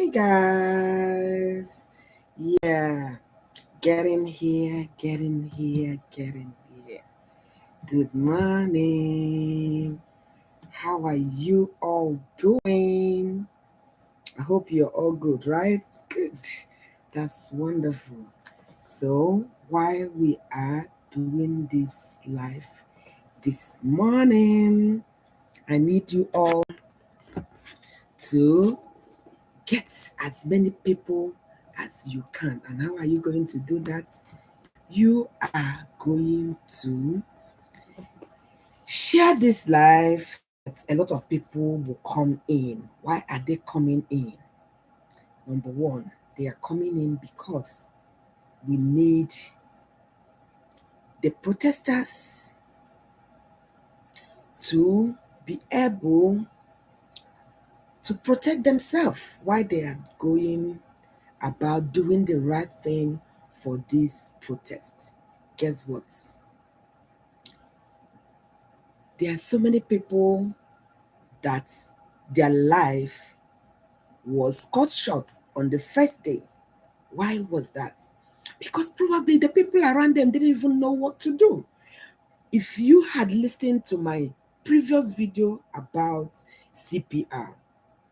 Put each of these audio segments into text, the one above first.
Hi guys. Yeah, getting here, getting here, getting here. Good morning. How are you all doing? I hope you're all good, right? Good. That's wonderful. So, while we are doing this live this morning, I need you all to get as many people as you can. And how are you going to do that? You are going to share this live so that a lot of people will come in. Why are they coming in? Number one, they are coming in because we need the protesters to be able to protect themselves while they are going about doing the right thing for this protest. Guess what? There are so many people that their life was cut short on the first day. Why was that? Because probably the people around them didn't even know what to do. If you had listened to my previous video about CPR,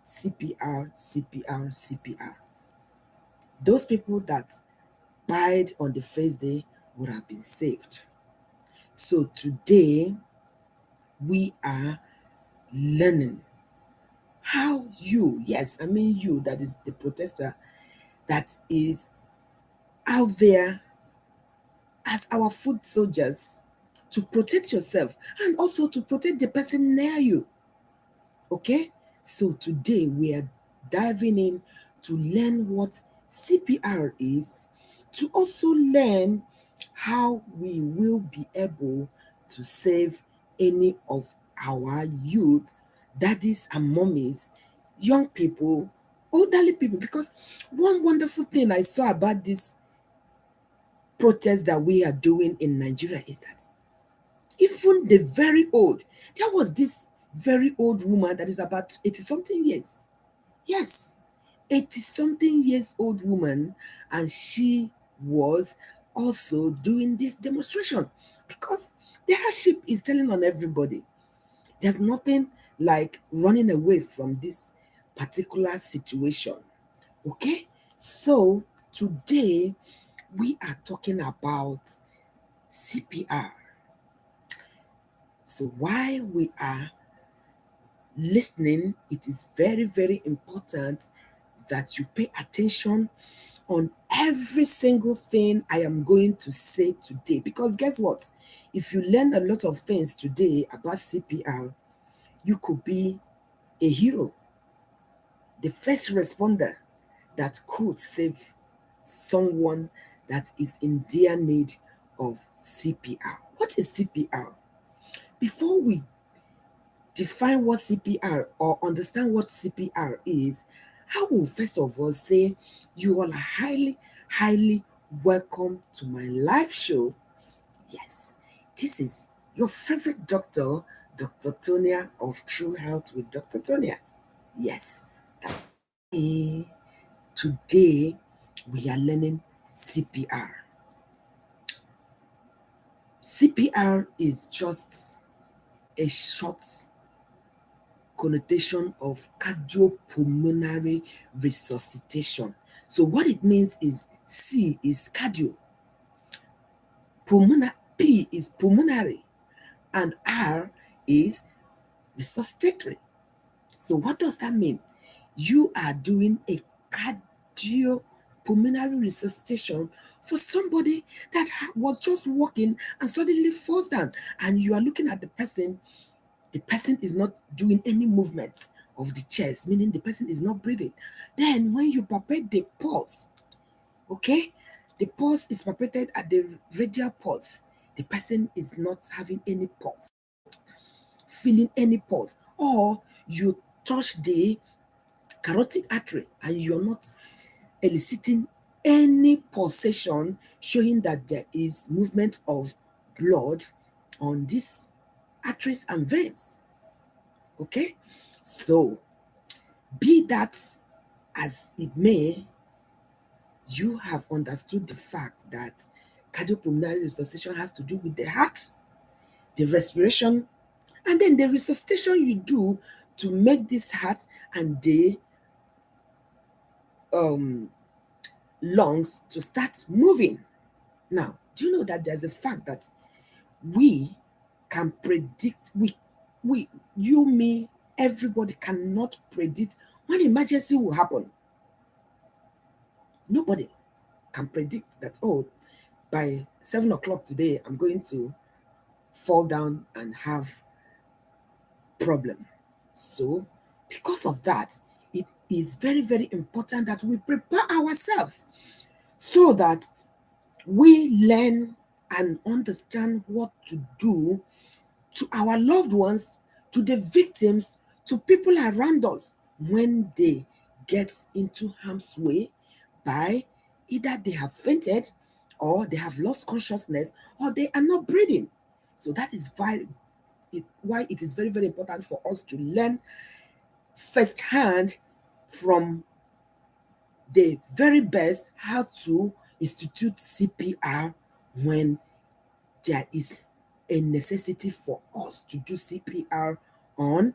CPR, CPR, CPR, those people that died on the first day would have been saved. So today, we are learning how you, yes, I mean you, that is the protester, that is out there as our foot soldiers to protect yourself and also to protect the person near you. Okay? So today we are diving in to learn what CPR is, to also learn how we will be able to save any of our youth, daddies and mommies, young people, elderly people. Because one wonderful thing I saw about this protest that we are doing in Nigeria is that even the very old, there was this very old woman that is about 80 something years. Yes, 80 something years old woman, and she was also doing this demonstration because the hardship is telling on everybody. There's nothing like running away from this particular situation. Okay, so today we are talking about CPR. So while we are listening, it is very, very important that you pay attention on every single thing I am going to say today. Because guess what? If you learn a lot of things today about CPR, you could be a hero, the first responder that could save someone that is in dire need of CPR. What is CPR? Before we define what CPR or understand what CPR is, I will first of all say you all are highly, highly welcome to my live show. Yes, this is your favorite doctor, Dr. Tonia of True Health with Dr. Tonia. Yes, eh, today we are learning CPR. CPR is just a short connotation of cardiopulmonary resuscitation. So what it means is C is cardio, P is pulmonary, and R is resuscitatory. So what does that mean? You are doing a cardiopulmonary resuscitation for somebody that was just walking and suddenly falls down, and you are looking at the person is not doing any movement of the chest, meaning the person is not breathing. Then when you palpate the pulse, okay, the pulse is palpated at the radial pulse. The person is not having any pulse, feeling any pulse, or you touch the carotid artery and you're not eliciting any pulsation showing that there is movement of blood on these arteries and veins. Okay, so be that as it may, you have understood the fact that cardiopulmonary resuscitation has to do with the heart, the respiration, and then the resuscitation you do to make this heart and the lungs to start moving. Now, do you know that there's a fact that we can predict, we, you, me, everybody cannot predict when emergency will happen. Nobody can predict that, oh, by 7 o'clock today, I'm going to fall down and have problem. So, because of that, it is very, very important that we prepare ourselves so that we learn and understand what to do to our loved ones, to the victims, to people around us when they get into harm's way by either they have fainted or they have lost consciousness or they are not breathing. So that is why it is very, very important for us to learn firsthand from the very best how to institute CPR when there is a necessity for us to do CPR on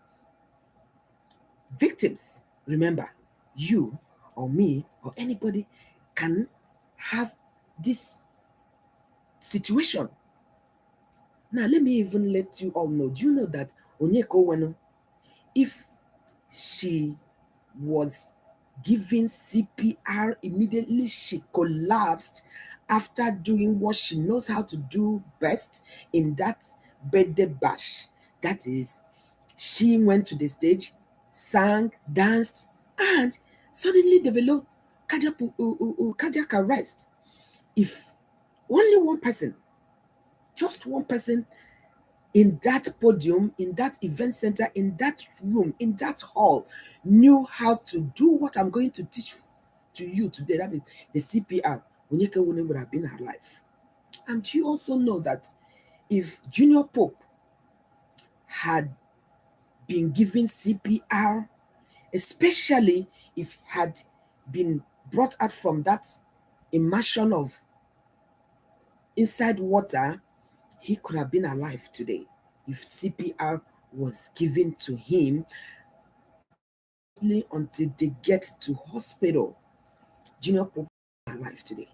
victims. Remember, you or me or anybody can have this situation. Now, let me even let you all know. Do you know that Onyeko Weno, if she was given CPR immediately, she collapsed after doing what she knows how to do best in that birthday bash. That is, she went to the stage, sang, danced, and suddenly developed cardiac arrest. If only one person, just one person in that podium, in that event center, in that room, in that hall, knew how to do what I'm going to teach to you today. That is the CPR. Onyeka Wune would have been alive. And you also know that if Junior Pope had been given CPR, especially if he had been brought out from that immersion of inside water, he could have been alive today if CPR was given to him until they get to hospital. Junior Pope is alive today.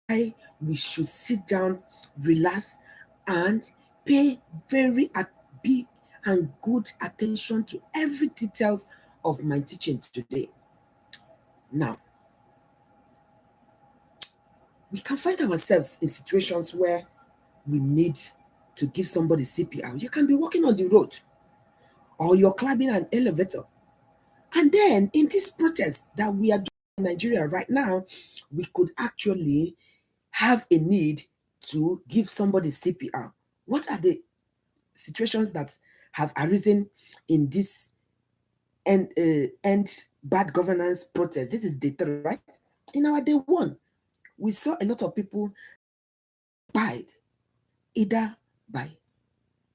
Why we should sit down, relax, and pay very big and good attention to every details of my teaching today. Now, we can find ourselves in situations where we need to give somebody CPR. You can be walking on the road or you're climbing an elevator. And then in this protest that we are doing in Nigeria right now, we could actually have a need to give somebody CPR. What are the situations that have arisen in this end bad governance protest? This is day 3, right? In our day 1, we saw a lot of people died either by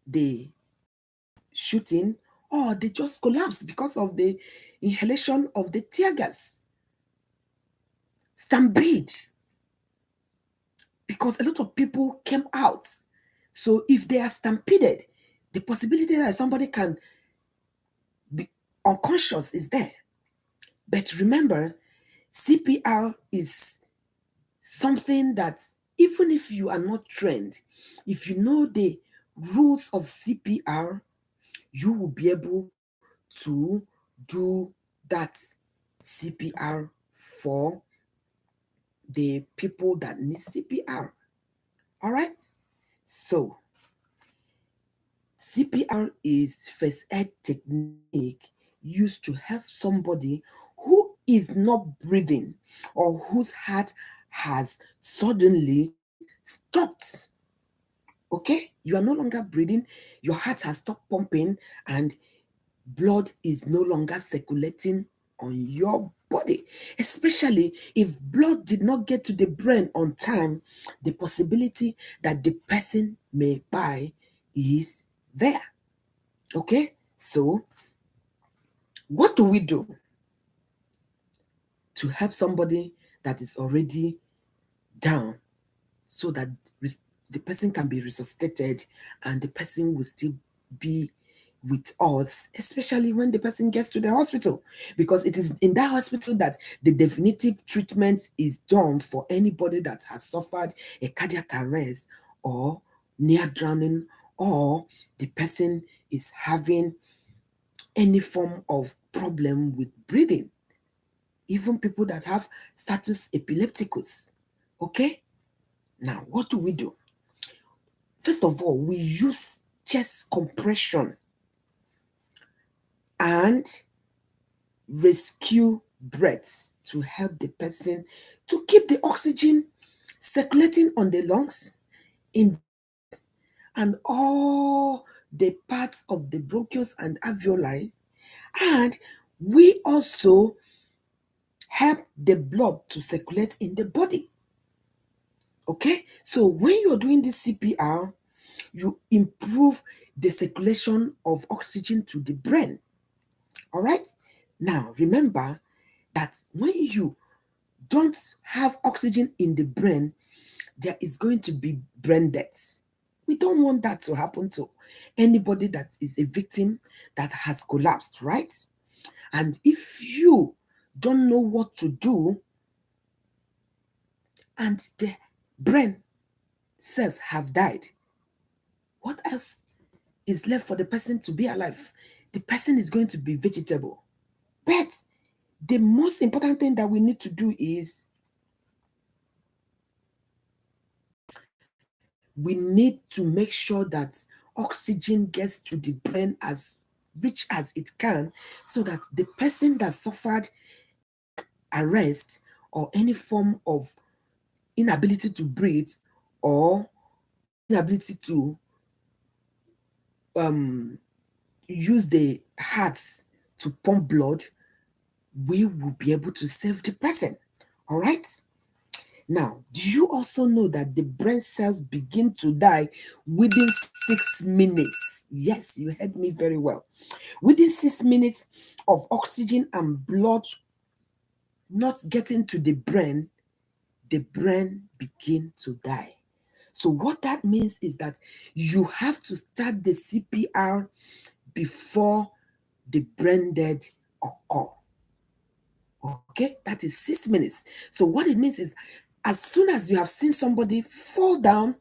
the shooting or they just collapsed because of the inhalation of the tear gas. Stampede, because a lot of people came out. So if they are stampeded, the possibility that somebody can be unconscious is there. But remember, CPR is something that even if you are not trained, if you know the rules of CPR, you will be able to do that CPR for the people that need CPR. All right? So, CPR is first aid technique used to help somebody who is not breathing or whose heart has suddenly stopped. Okay? You are no longer breathing, your heart has stopped pumping, and blood is no longer circulating on your body. Especially if blood did not get to the brain on time, the possibility that the person may die is there. Okay? So What do we do to help somebody that is already down so that the person can be resuscitated and the person will still be with us, especially when the person gets to the hospital? Because it is in that hospital that the definitive treatment is done for anybody that has suffered a cardiac arrest or near drowning, or the person is having any form of problem with breathing, even people that have status epilepticus. Okay? Now, what do we do? First of all, we use chest compression and rescue breaths to help the person to keep the oxygen circulating on the lungs, in and all the parts of the bronchioles and alveoli. And we also help the blood to circulate in the body. Okay? So when you're doing this CPR, you improve the circulation of oxygen to the brain. All right? Now, remember that when you don't have oxygen in the brain, there is going to be brain death. We don't want that to happen to anybody that is a victim that has collapsed, right? And if you don't know what to do and the brain cells have died, what else is left for the person to be alive? The person is going to be vegetable. But the most important thing that we need to do is we need to make sure that oxygen gets to the brain as rich as it can, so that the person that suffered arrest or any form of inability to breathe or inability to use the hearts to pump blood, we will be able to save the person. All right? Now, do you also know that the brain cells begin to die within 6 minutes? Yes, you heard me very well. Within 6 minutes of oxygen and blood not getting to the brain begin to die. So what that means is that you have to start the CPR before the brain death occur. Okay, that is 6 minutes. So what it means is, as soon as you have seen somebody fall down,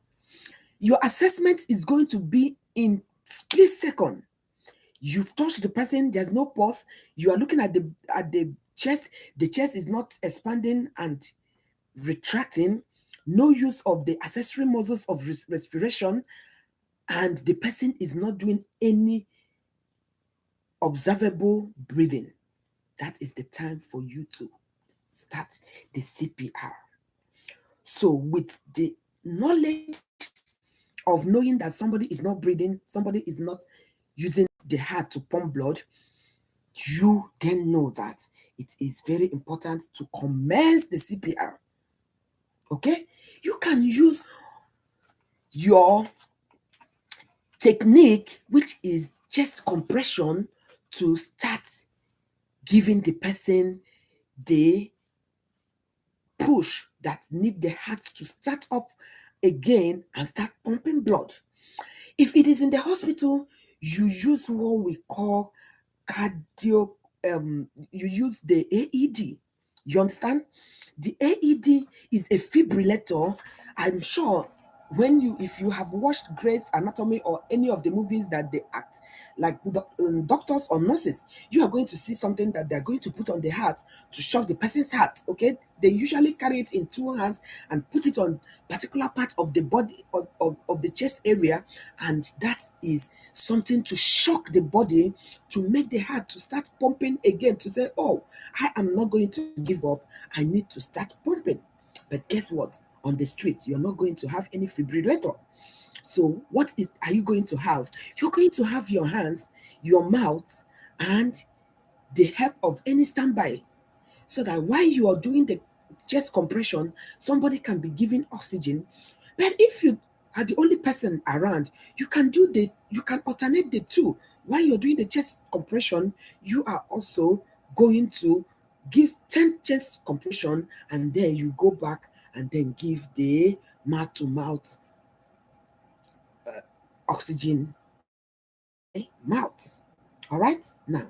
your assessment is going to be in split second. You've touched the person, there's no pulse. You are looking at the chest. The chest is not expanding and retracting. No use of the accessory muscles of respiration, and the person is not doing any observable breathing. That is the time for you to start the CPR. So, with the knowledge of knowing that somebody is not breathing, somebody is not using the heart to pump blood, you then know that it is very important to commence the CPR. Okay? You can use your technique, which is chest compression, to start giving the person the push that need the heart to start up again and start pumping blood. If it is in the hospital, you use what we call cardio, you use the AED. You understand? The AED is a fibrillator. I'm sure if you have watched Grey's Anatomy or any of the movies that they act like doctors or nurses, you are going to see something that they're going to put on the heart to shock the person's heart. Okay, they usually carry it in two hands and put it on particular part of the body of the chest area, and that is something to shock the body, to make the heart to start pumping again, to say, oh, I am not going to give up, I need to start pumping. But guess what? On the streets, you're not going to have any fibrillator. So are you going to have? You're going to have your hands, your mouth, and the help of any standby, so that while you are doing the chest compression, somebody can be giving oxygen. But if you are the only person around, you can alternate the two. While you're doing the chest compression, you are also going to give 10 chest compression, and then you go back and then give the mouth to mouth oxygen to the mouth. All right, now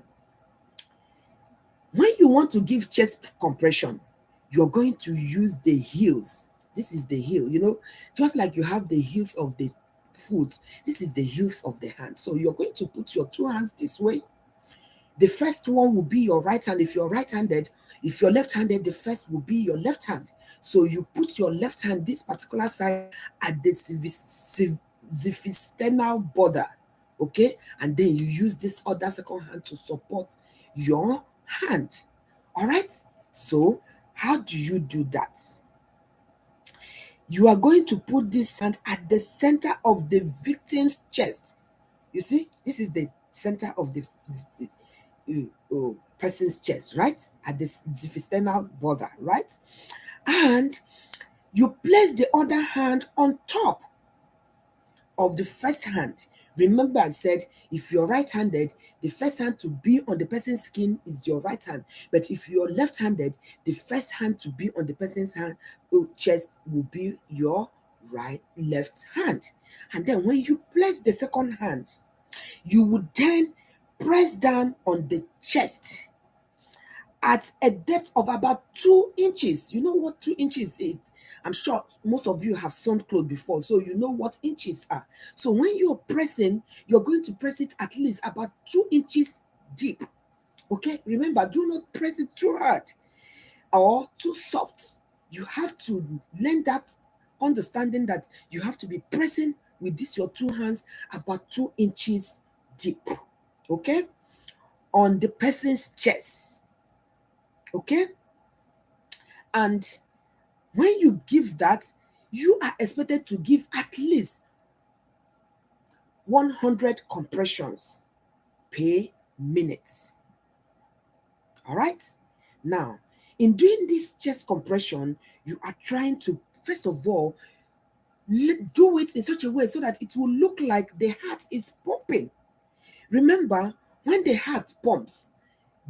when you want to give chest compression, you're going to use the heels. This is the heel, just like you have the heels of the foot, this is the heels of the hand. So you're going to put your two hands this way. The first one will be your right hand if you're right-handed. If you're left-handed, the first will be your left hand. So you put your left hand this particular side at the xiphisternal border, okay? And then you use this other second hand to support your hand. All right? So how do you do that? You are going to put this hand at the center of the victim's chest. You see, this is the center of the person's chest, right? At the xiphisternal border, right? And you place the other hand on top of the first hand. Remember, I said if you're right-handed, the first hand to be on the person's skin is your right hand. But if you're left-handed, the first hand to be on the person's chest will be your left hand. And then when you place the second hand, you would then press down on the chest at a depth of about 2 inches. You know what 2 inches is? I'm sure most of you have sewn clothes before, so you know what inches are. So when you're pressing, you're going to press it at least about 2 inches deep. Okay, remember, do not press it too hard or too soft. You have to learn that understanding that you have to be pressing with this your two hands about 2 inches deep. Okay, on the person's chest. Okay, and when you give that, you are expected to give at least 100 compressions per minute. All right? Now, in doing this chest compression, you are trying to, first of all, do it in such a way so that it will look like the heart is pumping. Remember, when the heart pumps,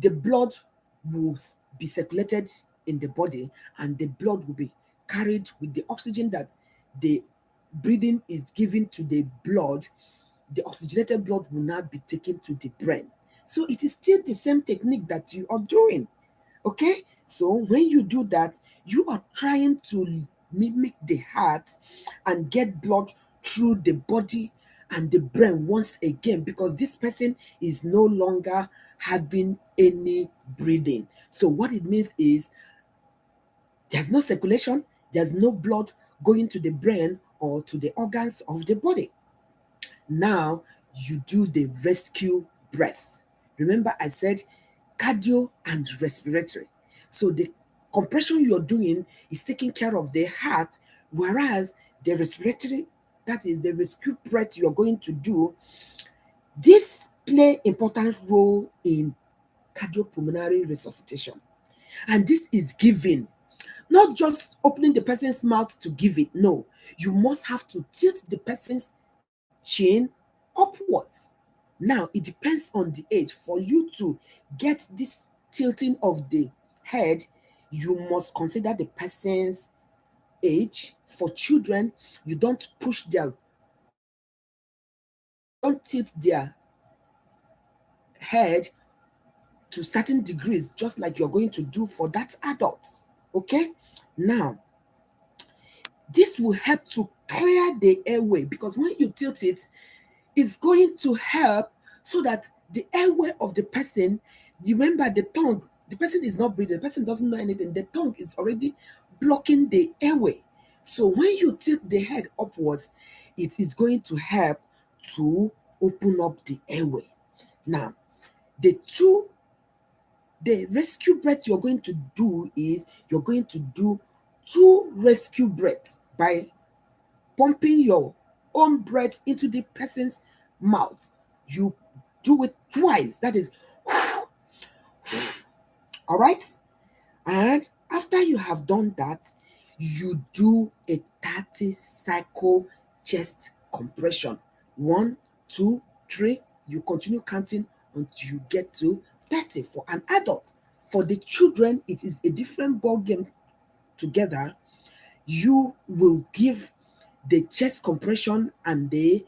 the blood will be circulated in the body, and the blood will be carried with the oxygen that the breathing is given to the blood. The oxygenated blood will now be taken to the brain. So it is still the same technique that you are doing. Okay? So when you do that, you are trying to mimic the heart and get blood through the body and the brain once again, because this person is no longer having any breathing. So what it means is there's no circulation, there's no blood going to the brain or to the organs of the body. Now you do the rescue breath. Remember, I said cardio and respiratory. So the compression you're doing is taking care of the heart, whereas the respiratory, that is the rescue breath you're going to do, this play important role in cardiopulmonary resuscitation. And this is given, not just opening the person's mouth to give it. No, you must have to tilt the person's chin upwards. Now, it depends on the age. For you to get this tilting of the head, you must consider the person's age. For children, you don't don't tilt their head to certain degrees, just like you're going to do for that adult. Okay? Now, this will help to clear the airway, because when you tilt it, it's going to help so that the airway of the person, remember the tongue, the person is not breathing, the person doesn't know anything, the tongue is already blocking the airway. So when you tilt the head upwards, it is going to help to open up the airway. Now, the rescue breath you're going to do is you're going to do 2 rescue breaths by pumping your own breath into the person's mouth. You do it twice. That is, all right? And after you have done that, you do a 30 cycle chest compression. One, two, three. You continue counting until you get to 30 for an adult. For the children, it is a different ball game together. You will give the chest compression and the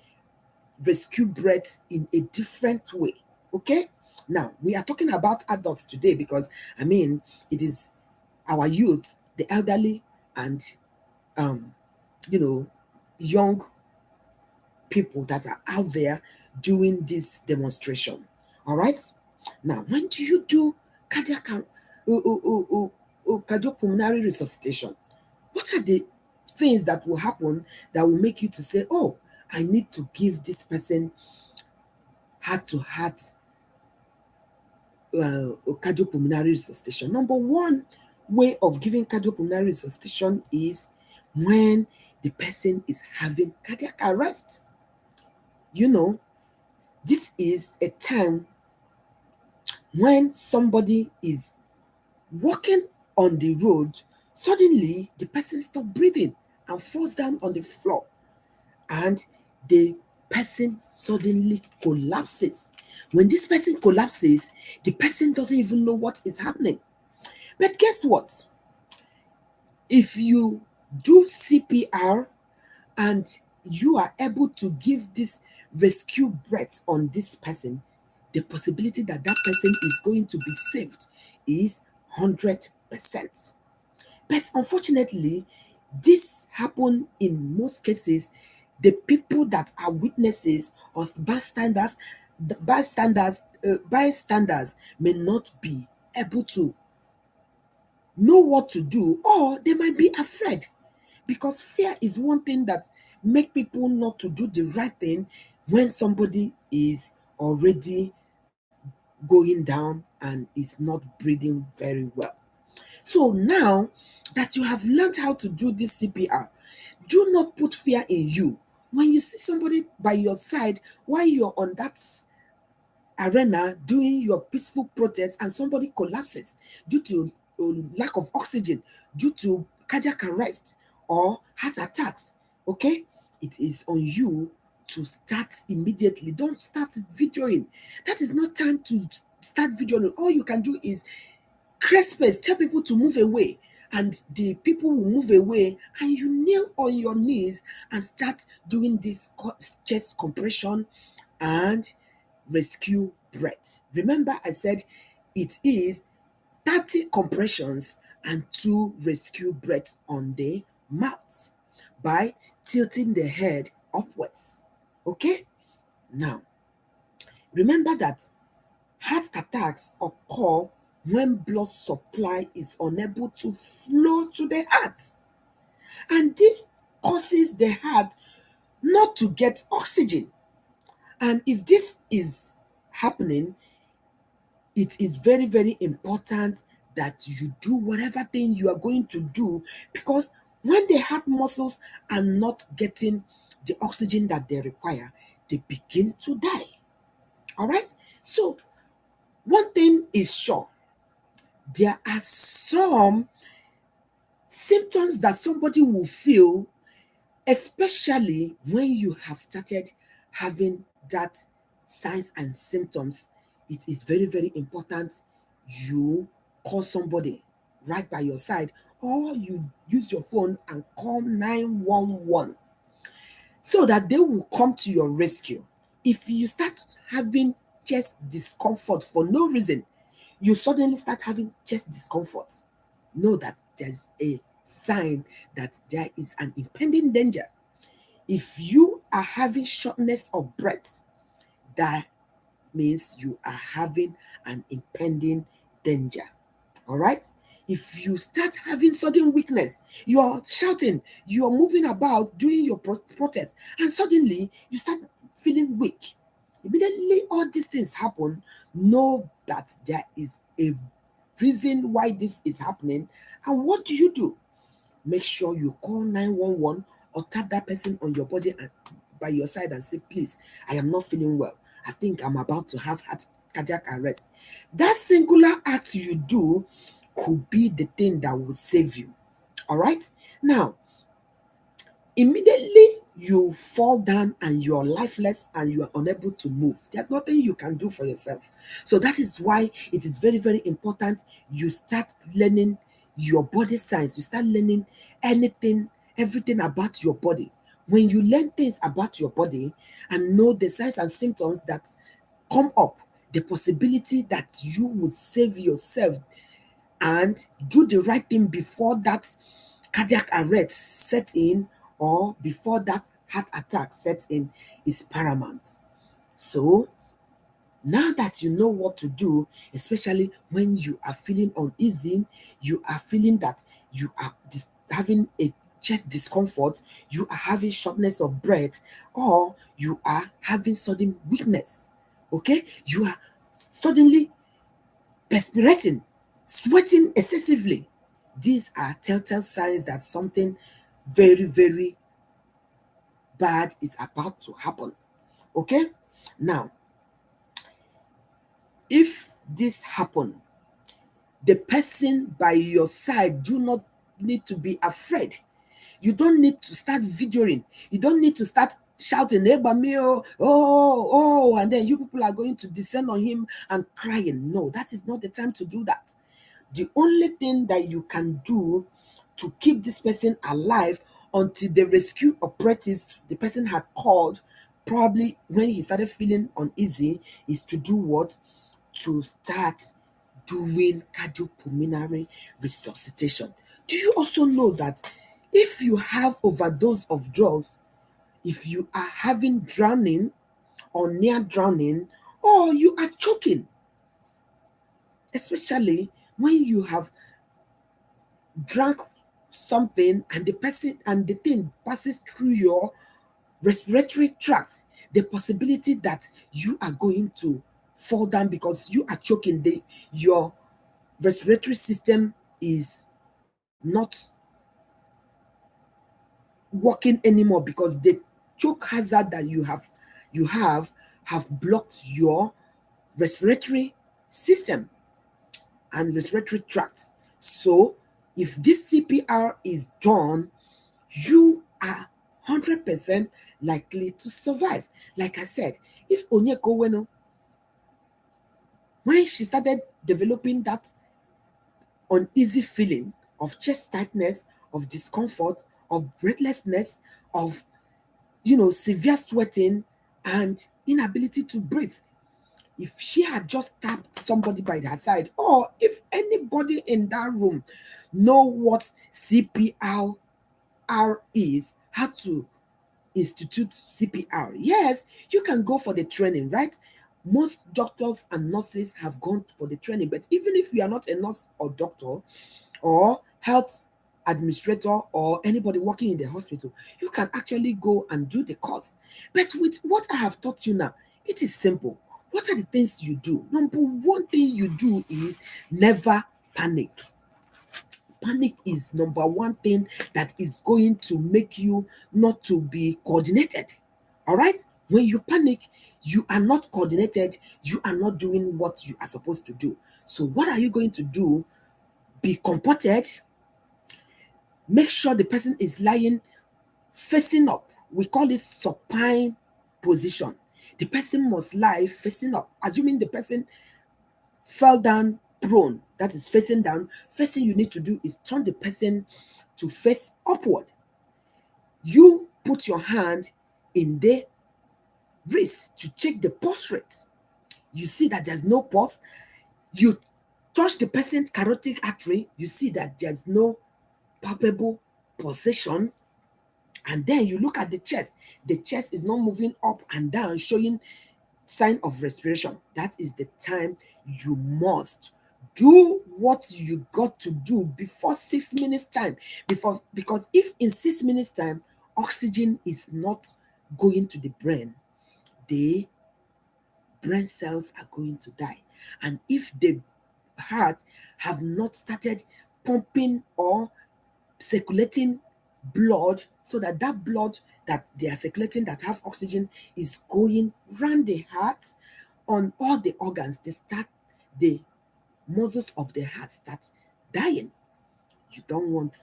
rescue breaths in a different way. Okay? Now, we are talking about adults today because, I mean, it is our youth, the elderly, and, um, you know, young people that are out there doing this demonstration. All right? Now, when do you do cardiac cardiopulmonary resuscitation? What are the things that will happen that will make you to say, oh, I need to give this person heart to heart cardiopulmonary resuscitation? Number one way of giving cardiopulmonary resuscitation is when the person is having cardiac arrest. You know, this is a time when somebody is walking on the road, suddenly the person stops breathing and falls down on the floor, and the person suddenly collapses. When this person collapses, the person doesn't even know what is happening. But guess what? If you do CPR and you are able to give this rescue breath on this person, the possibility that that person is going to be saved is 100%. But unfortunately, this happen in most cases. The people that are witnesses or bystanders may not be able to know what to do, or they might be afraid, because fear is one thing that make people not to do the right thing when somebody is already going down and is not breathing very well. So now that you have learned how to do this CPR, do not put fear in you. When you see somebody by your side while you're on that arena doing your peaceful protest and somebody collapses due to lack of oxygen, due to cardiac arrest or heart attacks, okay, it is on you to start immediately. Don't start videoing. That is not time to start videoing. All you can do is create space, tell people to move away, and the people will move away, and you kneel on your knees and start doing this chest compression and rescue breath. Remember, I said it is 30 compressions and 2 rescue breaths on the mouth by tilting the head upwards. Okay? Now, remember that heart attacks occur when blood supply is unable to flow to the heart. And this causes the heart not to get oxygen. And if this is happening, it is very, very important that you do whatever thing you are going to do, because when the heart muscles are not getting the oxygen that they require, they begin to die. All right? So, one thing is sure, there are some symptoms that somebody will feel, especially when you have started having that signs and symptoms. It is very, very important you call somebody right by your side, or you use your phone and call 911 so that they will come to your rescue. If you start having chest discomfort for no reason, you suddenly start having chest discomfort, know that there's a sign that there is an impending danger. If you are having shortness of breath, that means you are having an impending danger. All right? If you start having sudden weakness, you are shouting, you are moving about doing your protest, and suddenly you start feeling weak. Immediately, all these things happen. Know that there is a reason why this is happening. And what do? Make sure you call 911 or tap that person on your body and by your side and say, please, I am not feeling well. I think I'm about to have cardiac arrest. That singular act you do could be the thing that will save you. All right? Now, immediately you fall down and you're lifeless and you are unable to move. There's nothing you can do for yourself. So that is why it is very, very important you start learning your body science. You start learning anything, everything about your body. When you learn things about your body and know the signs and symptoms that come up, the possibility that you would save yourself and do the right thing before that cardiac arrest sets in or before that heart attack sets in is paramount. So now that you know what to do, especially when you are feeling uneasy, you are feeling that you are having a chest discomfort, you are having shortness of breath, or you are having sudden weakness, okay? You are suddenly perspirating, sweating excessively. These are telltale signs that something very, very bad is about to happen. Okay? Now, if this happen, the person by your side do not need to be afraid. You don't need to start videoing. You don't need to start shouting, "Hey, Bami, oh," and then you people are going to descend on him and crying. No, that is not the time to do that. The only thing that you can do to keep this person alive until the rescue operatives the person had called, probably when he started feeling uneasy, is to do what? To start doing cardiopulmonary resuscitation. Do you also know that if you have overdose of drugs, if you are having drowning or near drowning, or you are choking, especially when you have drank something and the person and the thing passes through your respiratory tract, the possibility that you are going to fall down because you are choking, your respiratory system is not working anymore because the choke hazard that you have blocked your respiratory system and respiratory tract. So if this CPR is done, you are 100% likely to survive. Like I said, if Onyeko Weno, when she started developing that uneasy feeling of chest tightness, of discomfort, of breathlessness, of severe sweating and inability to breathe, if she had just tapped somebody by her side, or if anybody in that room know what CPR is, how to institute CPR. Yes, you can go for the training, right? Most doctors and nurses have gone for the training, but even if you are not a nurse or doctor or health administrator or anybody working in the hospital, you can actually go and do the course. But with what I have taught you now, it is simple. What are the things you do? Number one thing you do is never panic. Panic is number one thing that is going to make you not to be coordinated. All right? When you panic, you are not coordinated, you are not doing what you are supposed to do. So, what are you going to do? Be comported, make sure the person is lying facing up. We call it supine position. The person must lie facing up, assuming the person fell down prone, that is facing down. First thing you need to do is turn the person to face upward. You put your hand in the wrist to check the pulse rate. You see that there's no pulse. You touch the person's carotid artery. You see that there's no palpable pulsation. And then you look at the chest. The chest is not moving up and down, showing sign of respiration. That is the time you must do what you got to do before 6 minutes time. Because if in 6 minutes time oxygen is not going to the the brain cells are going to die. And if the heart have not started pumping or circulating blood, so that blood that they are circulating that have oxygen is going round the heart on all the organs, the muscles of the heart start dying. You don't want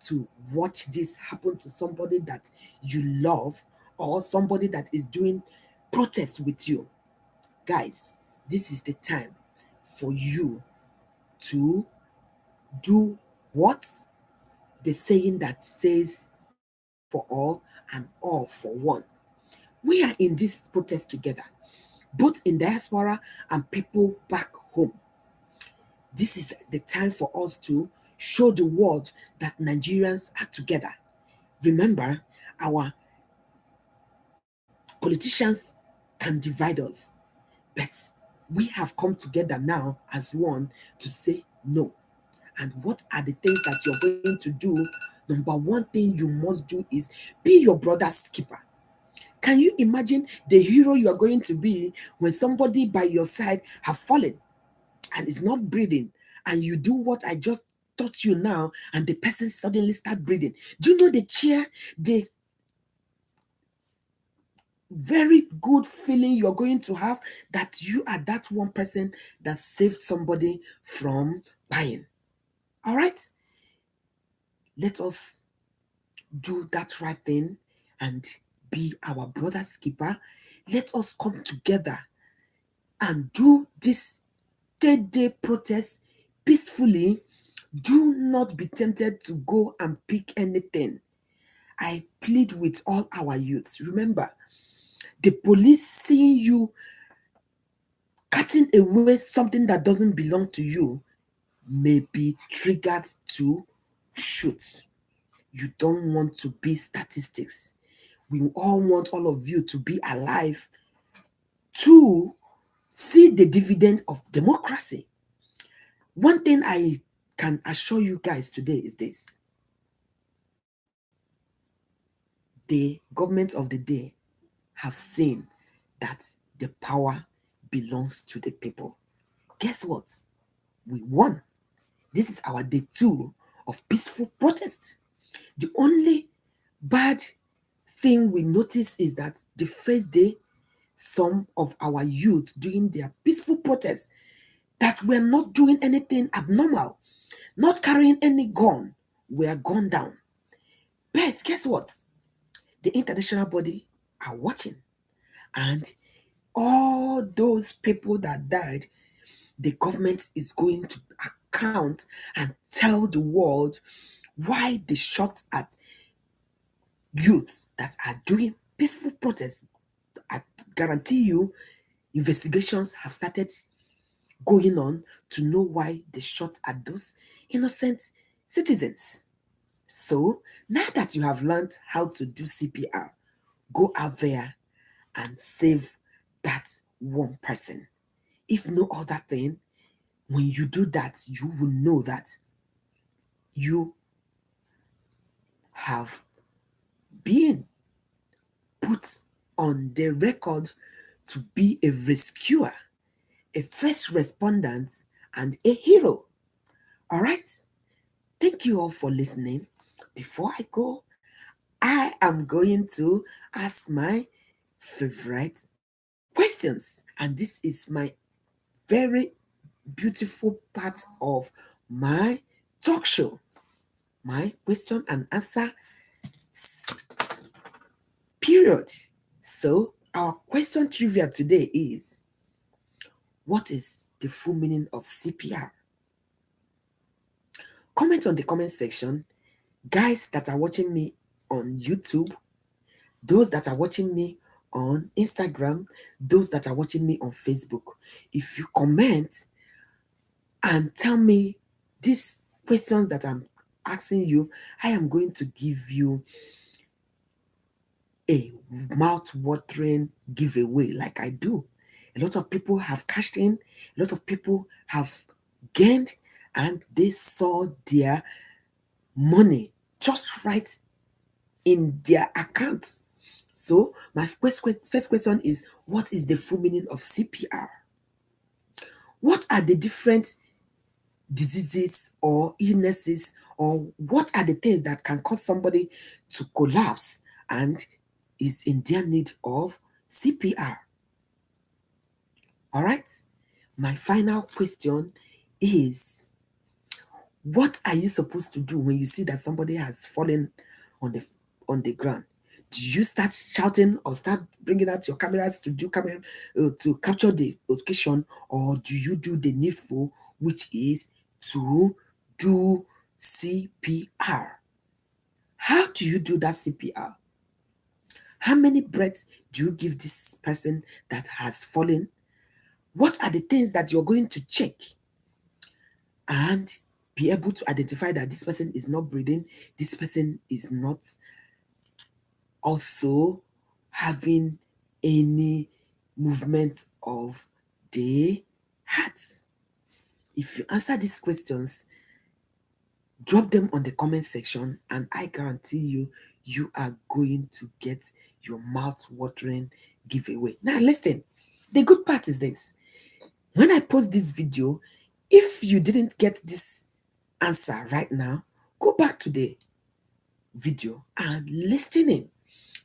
to watch this happen to somebody that you love or somebody that is doing protest with you. Guys, this is the time for you to do what? The saying that says one for all and all for one. We are in this protest together, both in diaspora and people back home. This is the time for us to show the world that Nigerians are together. Remember, our politicians can divide us, but we have come together now as one to say no. And what are the things that you're going to do? Number one thing you must do is be your brother's keeper. Can you imagine the hero you are going to be when somebody by your side have fallen and is not breathing, and you do what I just taught you now, and the person suddenly start breathing? Do you know the cheer, the very good feeling you're going to have that you are that one person that saved somebody from dying? All right, let us do that right thing and be our brother's keeper. Let us come together and do this 3-day protest peacefully. Do not be tempted to go and pick anything. I plead with all our youths. Remember, the police seeing you cutting away something that doesn't belong to you may be triggered to shoot. You don't want to be statistics. We all want all of you to be alive to see the dividend of democracy. One thing I can assure you guys today is this: the government of the day have seen that the power belongs to the people. Guess what? We won. This is our day 2 of peaceful protest. The only bad thing we notice is that the first day, some of our youth doing their peaceful protest that were not doing anything abnormal, not carrying any gun, were gunned down. But guess what? The international body are watching, and all those people that died, the government is going to account and tell the world why they shot at youths that are doing peaceful protests. I guarantee you, investigations have started going on to know why they shot at those innocent citizens. So now that you have learned how to do CPR, go out there and save that one person. If no other thing, when you do that, you will know that you have been put on the record to be a rescuer, a first respondent, and a hero. All right? Thank you all for listening. Before I go, I am going to ask my favorite questions. And this is my very beautiful part of my talk show, my question and answer period. So, our question trivia today is: what is the full meaning of CPR? Comment on the comment section. Guys that are watching me on YouTube, those that are watching me on Instagram, those that are watching me on Facebook. If you comment and tell me these questions that I'm asking you, I am going to give you a mouth-watering giveaway like I do. A lot of people have cashed in, a lot of people have gained, and they saw their money just right in their accounts. So my first question is: what is the full meaning of CPR? What are the different diseases or illnesses, or what are the things that can cause somebody to collapse and is in their need of CPR? All right. My final question is: What are you supposed to do when you see that somebody has fallen on the ground? Do you start shouting or start bringing out your cameras to do camera to capture the occasion, or do you do the needful, which is to do CPR? How do you do that CPR? How many breaths do you give this person that has fallen? What are the things that you're going to check and be able to identify that this person is not breathing, this person is not also having any movement of the heart? If you answer these questions, drop them on the comment section, and I guarantee you, you are going to get your mouth watering giveaway. Now, listen, the good part is this: when I post this video, if you didn't get this answer right now, go back to the video and listen in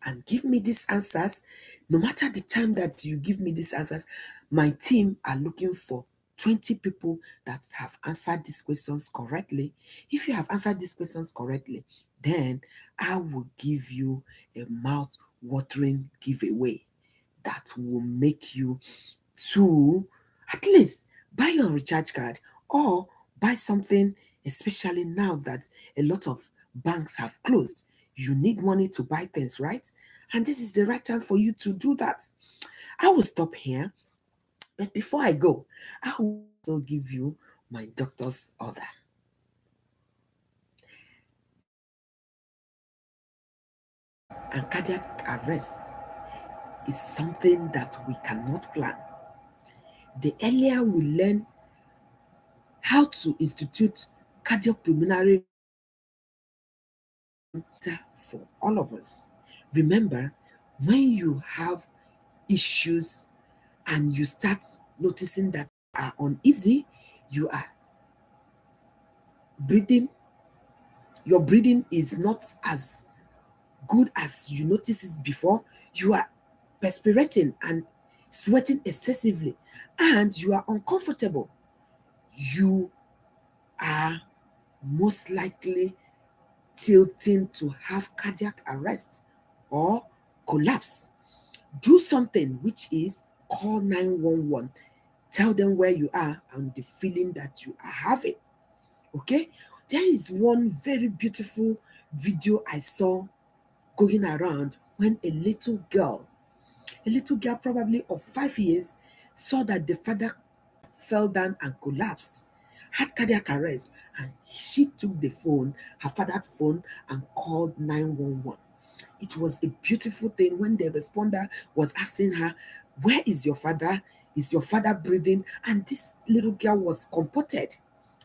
and give me these answers. No matter the time that you give me these answers, my team are looking for 20 people that have answered these questions correctly. If you have answered these questions correctly, then I will give you a mouth watering giveaway that will make you to at least buy your recharge card or buy something, especially now that a lot of banks have closed. You need money to buy things, right? And this is the right time for you to do that. I will stop here, but before I go, I will also give you my doctor's order. And cardiac arrest is something that we cannot plan. The earlier we learn how to institute cardiopulmonary for all of us. Remember, when you have issues and you start noticing that you are uneasy, you are breathing, your breathing is not as good as you noticed it before, you are perspirating and sweating excessively, and you are uncomfortable, you are most likely tilting to have cardiac arrest or collapse. Do something, which is call 911. Tell them where you are and the feeling that you are having. Okay? There is one very beautiful video I saw going around when a little girl probably of 5 years, saw that the father fell down and collapsed, had cardiac arrest, and she took the phone, her father's phone, and called 911. It was a beautiful thing when the responder was asking her, "Where is your father? Is your father breathing?" And this little girl was comforted.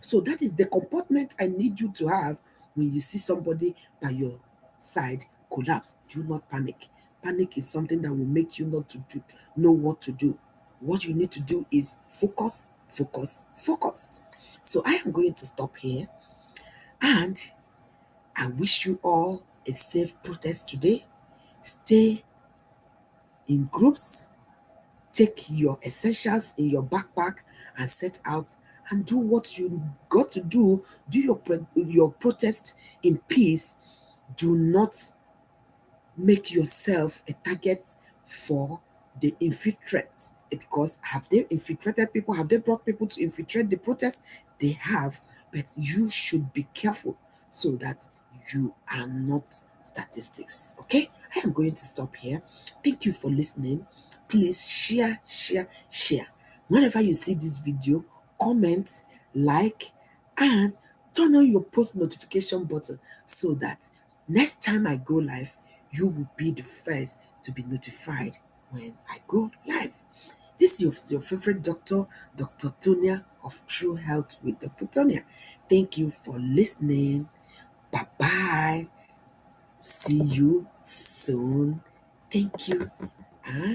So that is the comportment I need you to have when you see somebody by your side collapse. Do not panic. Panic is something that will make you not to know what to do. What you need to do is focus, focus, focus. So I am going to stop here, and I wish you all a safe protest today. Stay in groups, take your essentials in your backpack and set out and do what you got to do. Do your protest in peace. Do not make yourself a target for the infiltrates, because have they infiltrated people? Have they brought people to infiltrate the protest? They have, but you should be careful so that you are not statistics. Okay, I am going to stop here. Thank you for listening. Please share, share, share. Whenever you see this video, comment, like, and turn on your post notification button so that next time I go live, you will be the first to be notified when I go live. This is your favorite doctor, Dr. Tonia of True Health with Dr. Tonia. Thank you for listening. Bye bye. See you soon. Thank you. And